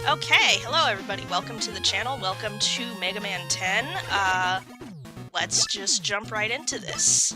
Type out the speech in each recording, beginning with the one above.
Okay, hello everybody, welcome to the channel, welcome to Megaman 10. Let's just jump right into this.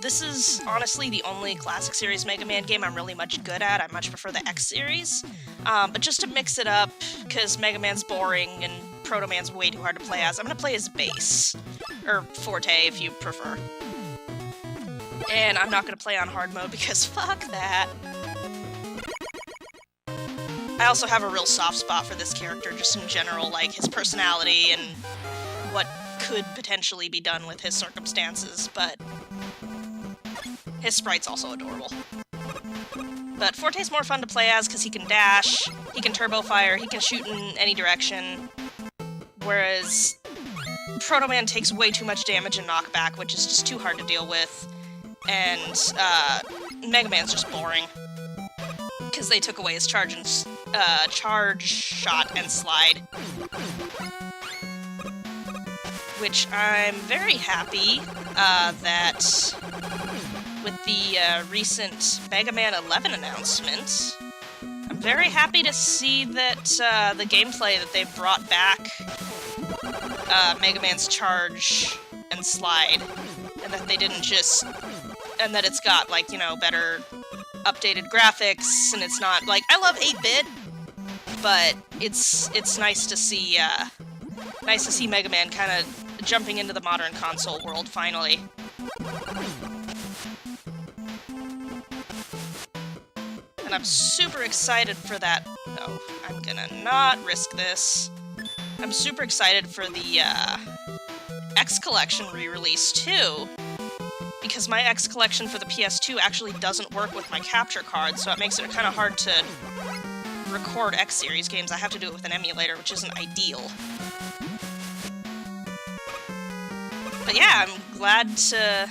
This is honestly the only classic series Mega Man game I'm really much good at. I much prefer the X series. But just to mix it up, because Mega Man's boring and Proto Man's way too hard to play as, I'm gonna play as Bass. Or Forte, if you prefer. And I'm not gonna play on hard mode because fuck that. I also have a real soft spot for this character, just in general, like his personality and what could potentially be done with his circumstances, but his sprite's also adorable. But Forte's more fun to play as because he can dash, he can turbo fire, he can shoot in any direction, whereas Proto Man takes way too much damage and knockback, which is just too hard to deal with, and Mega Man's just boring because they took away his charge shot and slide. Which I'm very happy that with the recent Mega Man 11 announcement, I'm very happy to see that the gameplay that they've brought back Mega Man's charge and slide, and that they didn't just... and that it's got, like, you know, better updated graphics, and it's not, like, I love 8-bit, but it's nice to see, Mega Man kind of jumping into the modern console world, finally. And I'm super excited for that... oh, I'm gonna not risk this. I'm super excited for the, X Collection re-release, too, because my X Collection for the PS2 actually doesn't work with my capture card, so it makes it kind of hard to record X-Series games. I have to do it with an emulator, which isn't ideal. But yeah, I'm glad to...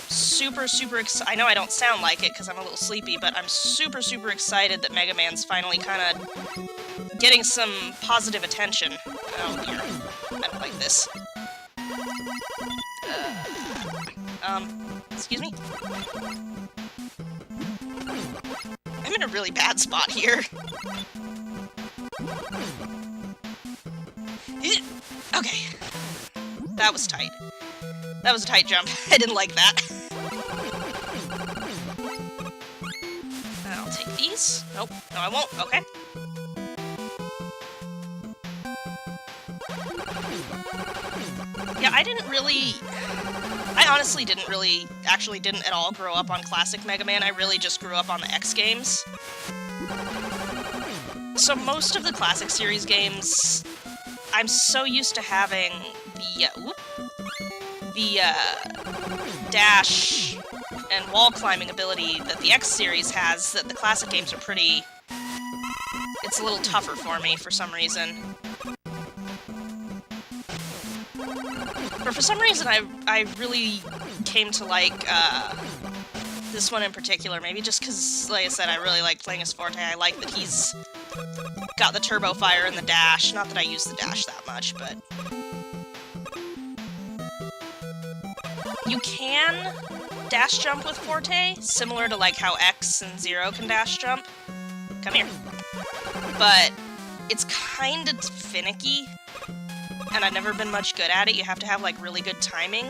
super excited. I know I don't sound like it because I'm a little sleepy, but I'm super excited that Mega Man's finally kind of getting some positive attention. Oh dear. I don't like this. Excuse me? I'm in a really bad spot here. Okay. That was tight. That was a tight jump. I didn't like that. I'll take these. Nope. No, I won't. Okay. Yeah, I honestly didn't at all grow up on classic Mega Man. I really just grew up on the X games. So most of the classic series games, I'm so used to having the dash and wall climbing ability that the X series has, that the classic games are pretty... it's a little tougher for me for some reason. But for some reason, I really came to like this one in particular. Maybe just because, like I said, I really like playing as Forte. I like that he's got the turbo fire and the dash. Not that I use the dash that much, but... you can dash jump with Forte, similar to like how X and Zero can dash jump. Come here. But it's kind of finicky. And I've never been much good at it. You have to have, like, really good timing.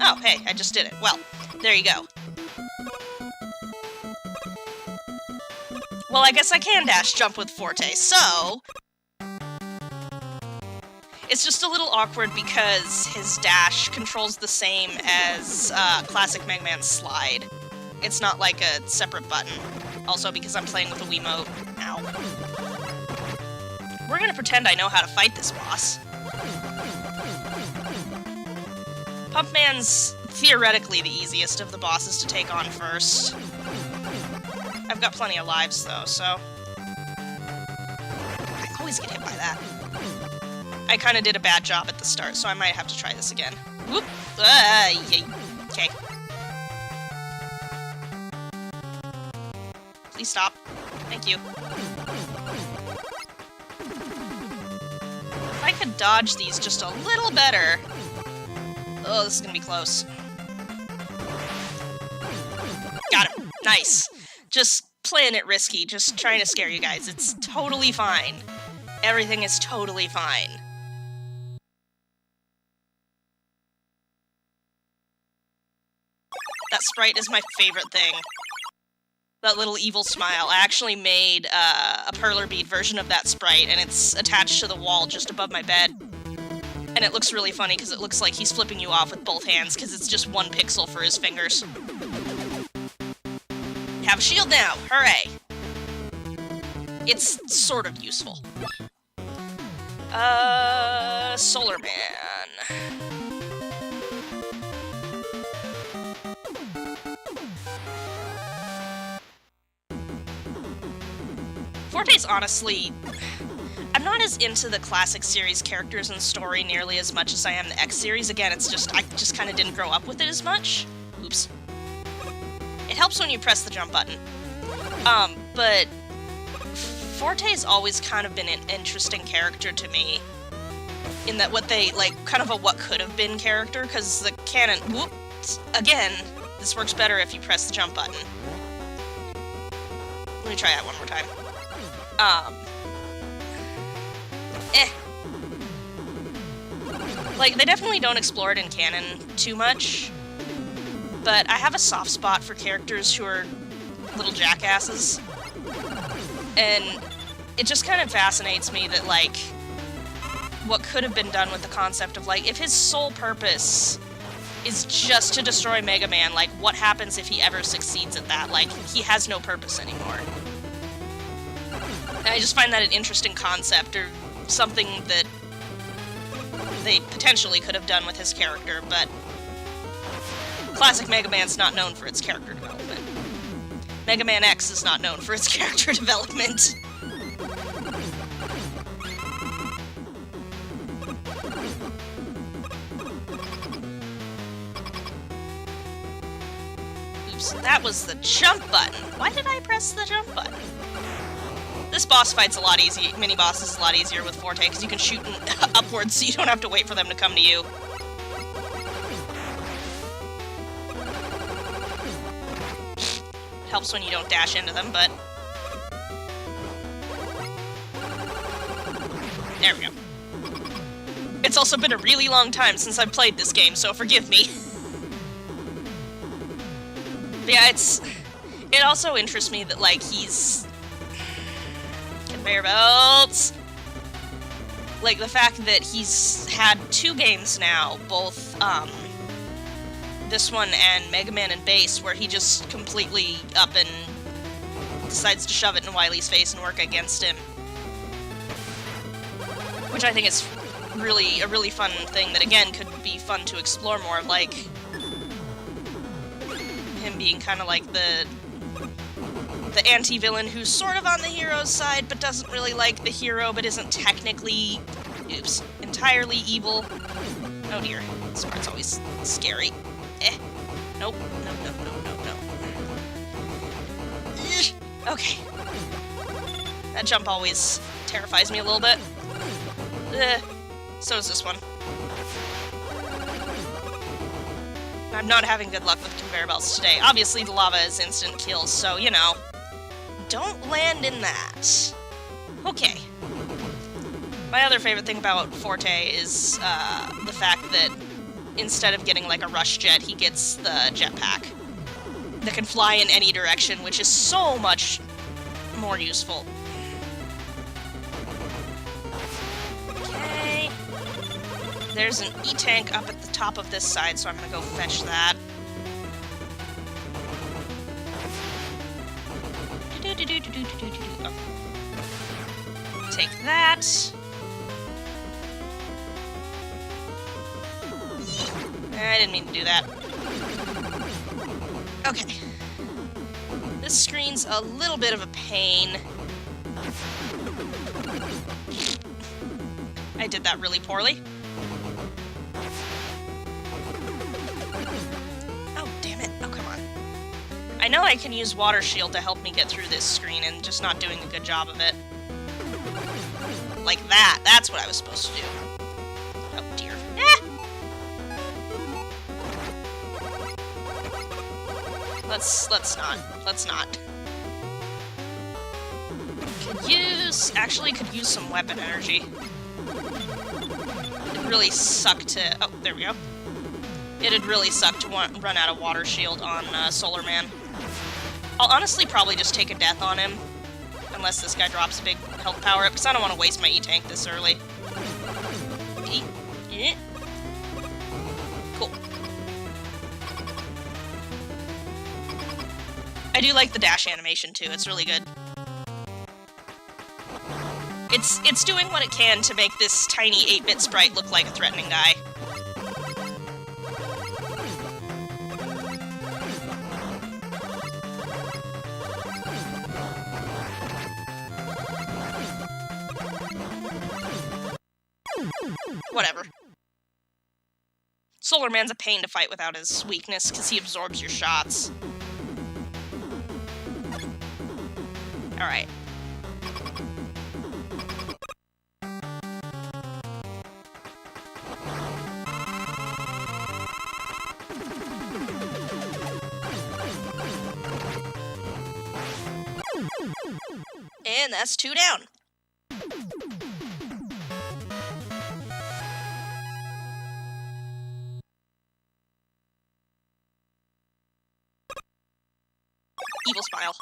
Oh, hey, I just did it. Well, there you go. Well, I guess I can dash jump with Forte, so... it's just a little awkward because his dash controls the same as classic Mega Man's slide. It's not like a separate button. Also because I'm playing with a Wiimote. Ow. We're gonna pretend I know how to fight this boss. Pump Man's theoretically the easiest of the bosses to take on first. I've got plenty of lives, though, so... I always get hit by that. I kinda did a bad job at the start, so I might have to try this again. Whoop! Yay. Okay. Please stop. Thank you. If I could dodge these just a little better... oh, this is gonna be close. Got him. Nice. Just playing it risky, just trying to scare you guys. It's totally fine. Everything is totally fine. That sprite is my favorite thing. That little evil smile. I actually made a perler bead version of that sprite, and it's attached to the wall just above my bed. And it looks really funny because it looks like he's flipping you off with both hands because it's just 1 pixel for his fingers. Have a shield now! Hooray! It's sort of useful. Solar Man. Forte's honestly... I'm not as into the classic series characters and story nearly as much as I am the X series. Again, it's just, I just kind of didn't grow up with it as much. Oops. It helps when you press the jump button. But Forte's always kind of been an interesting character to me. In that what they, like, kind of a what could have been character, because the canon, whoops, again, this works better if you press the jump button. Let me try that one more time. Like, they definitely don't explore it in canon too much, but I have a soft spot for characters who are little jackasses, and it just kind of fascinates me that, like, what could have been done with the concept of, like, if his sole purpose is just to destroy Megaman, like, what happens if he ever succeeds at that? Like, he has no purpose anymore. And I just find that an interesting concept, or something that they potentially could have done with his character, but classic Mega Man's not known for its character development. Mega Man X is not known for its character development. Oops, that was the jump button. Why did I press the jump button? This boss fight's a lot easier, mini-boss is a lot easier with Forte, because you can shoot upwards, so you don't have to wait for them to come to you. Helps when you don't dash into them, but... There we go. It's also been a really long time since I've played this game, so forgive me. But yeah, it also interests me that, like, he's... Conveyor belts! Like, the fact that he's had 2 games now, both, this one and Mega Man and Base, where he just completely up and decides to shove it in Wily's face and work against him. Which I think is really a really fun thing that, again, could be fun to explore more, like him being kind of like the anti-villain who's sort of on the hero's side, but doesn't really like the hero, but isn't technically, oops, entirely evil. Oh dear, this part's always scary. Nope, no. Okay. That jump always terrifies me a little bit. So does this one. I'm not having good luck with conveyor belts today. Obviously, the lava is instant kills, so, you know. Don't land in that. Okay. My other favorite thing about Forte is the fact that instead of getting like a rush jet, he gets the jetpack that can fly in any direction, which is so much more useful. Okay. There's an E-tank up at the top of this side, so I'm gonna go fetch that. Oh. Take that. I didn't mean to do that. Okay. This screen's a little bit of a pain. I did that really poorly. Oh, damn it. Oh, come on. I know I can use Water Shield to help me get through this screen, and just not doing a good job of it. Like that. That's what I was supposed to do. Oh, dear. Let's not. Could use some weapon energy. It'd really suck to... Oh, there we go. It'd really suck to run out of water shield on Solar Man. I'll honestly probably just take a death on him. Unless this guy drops a big health power-up, because I don't want to waste my E-Tank this early. Cool. I do like the dash animation, too. It's really good. It's doing what it can to make this tiny 8-bit sprite look like a threatening guy. Whatever. Solar Man's a pain to fight without his weakness, because he absorbs your shots. Alright. And that's 2 down. Evil Smile.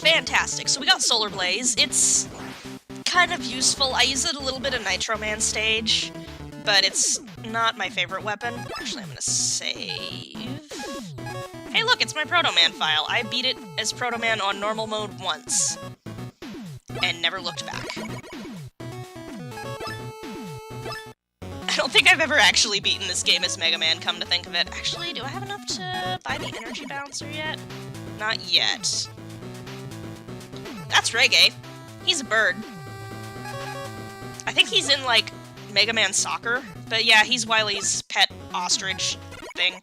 Fantastic. So we got Solar Blaze. It's kind of useful. I use it a little bit in Nitro Man stage, but it's not my favorite weapon. Actually, I'm gonna save. Hey look, it's my Proto Man file. I beat it as Proto Man on normal mode once, and never looked back. I don't think I've ever actually beaten this game as Mega Man, come to think of it. Actually, do I have enough to buy the energy bouncer yet? Not yet. That's Reggae. He's a bird. I think he's in, like, Mega Man Soccer. But yeah, he's Wily's pet ostrich thing.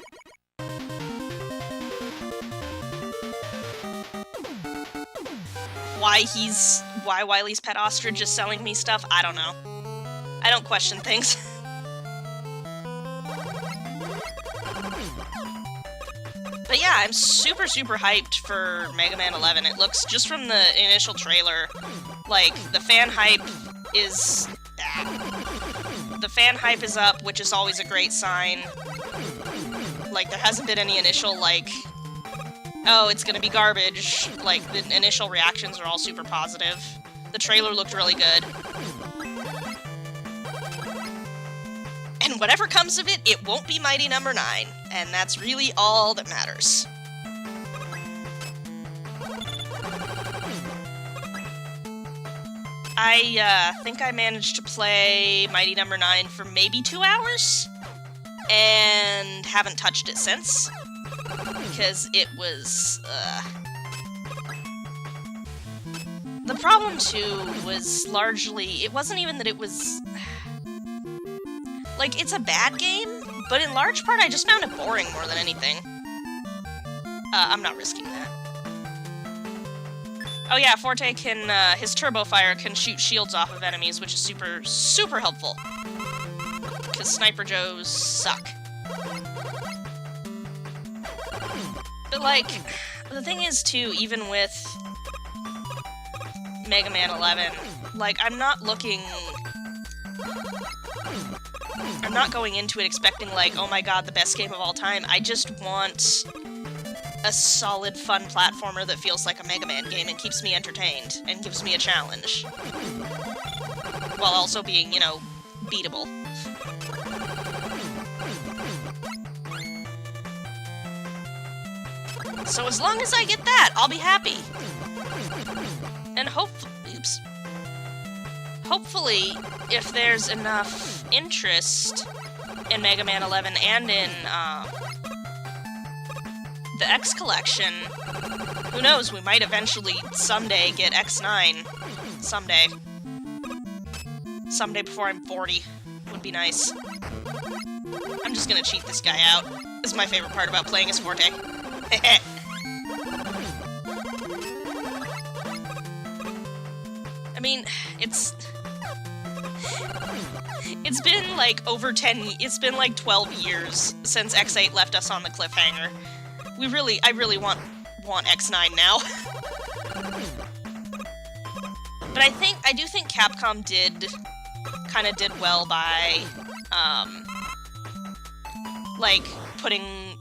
Why Wily's pet ostrich is selling me stuff, I don't know. I don't question things. But yeah, I'm super hyped for Mega Man 11. It looks, just from the initial trailer, like, the fan hype is... The fan hype is up, which is always a great sign. Like, there hasn't been any initial, like, oh, it's gonna be garbage. Like, the initial reactions are all super positive. The trailer looked really good. And whatever comes of it, it won't be Mighty Number 9. And that's really all that matters. I think I managed to play Mighty Number 9 for maybe 2 hours, and haven't touched it since, because it was, The problem, too, was largely, it wasn't even that it was, like, it's a bad game, but in large part I just found it boring more than anything. I'm not risking that. Oh yeah, Forte can, his Turbo Fire can shoot shields off of enemies, which is super helpful. Because Sniper Joes suck. But, like, the thing is, too, even with Mega Man 11, like, I'm not going into it expecting, like, oh my god, the best game of all time. I just want a solid, fun platformer that feels like a Mega Man game and keeps me entertained, and gives me a challenge. While also being, you know, beatable. So as long as I get that, I'll be happy. And hopefully, if there's enough interest in Mega Man 11 and in, the X Collection, who knows, we might eventually someday get X9. Someday. Someday before I'm 40. Would be nice. I'm just gonna cheat this guy out. This is my favorite part about playing as Forte. I mean, it's... It's been like over 10, it's been like 12 years since X8 left us on the cliffhanger. I really want X9 now. But I do think Capcom kinda did well by, like, putting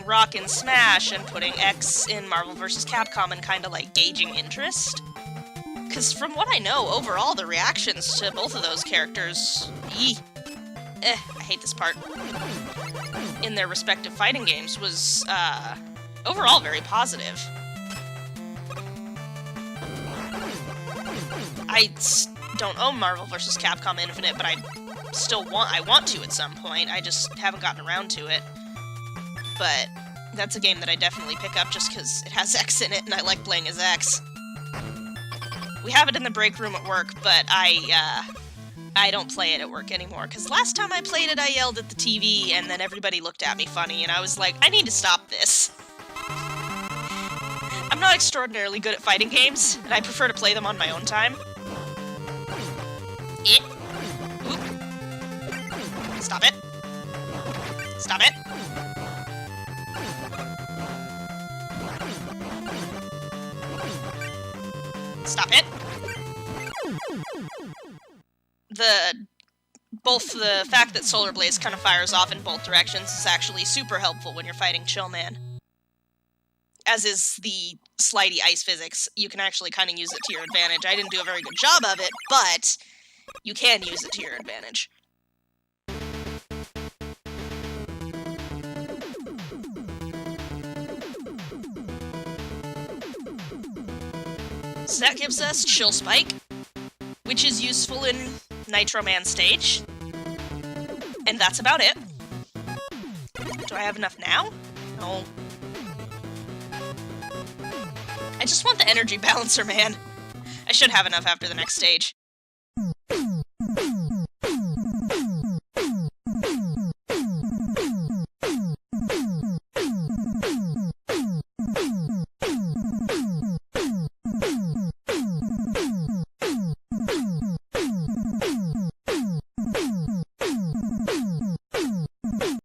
Rock in Smash and putting X in Marvel vs. Capcom and kinda, like, gauging interest. Because from what I know, overall, the reactions to both of those characters, I hate this part, in their respective fighting games was, overall very positive. I don't own Marvel vs. Capcom Infinite, but I want to at some point. I just haven't gotten around to it. But that's a game that I definitely pick up just because it has X in it, and I like playing as X. We have it in the break room at work, but I don't play it at work anymore, because last time I played it, I yelled at the TV, and then everybody looked at me funny, and I was like, I need to stop this. I'm not extraordinarily good at fighting games, and I prefer to play them on my own time. Oop. Stop it. Stop it. Stop it. Both the fact that Solar Blaze kind of fires off in both directions is actually super helpful when you're fighting Chillman. As is the slidey ice physics. You can actually kind of use it to your advantage. I didn't do a very good job of it, but you can use it to your advantage. So that gives us Chill Spike, which is useful in Nitro Man stage. And that's about it. Do I have enough now? No. I just want the energy balancer, man. I should have enough after the next stage.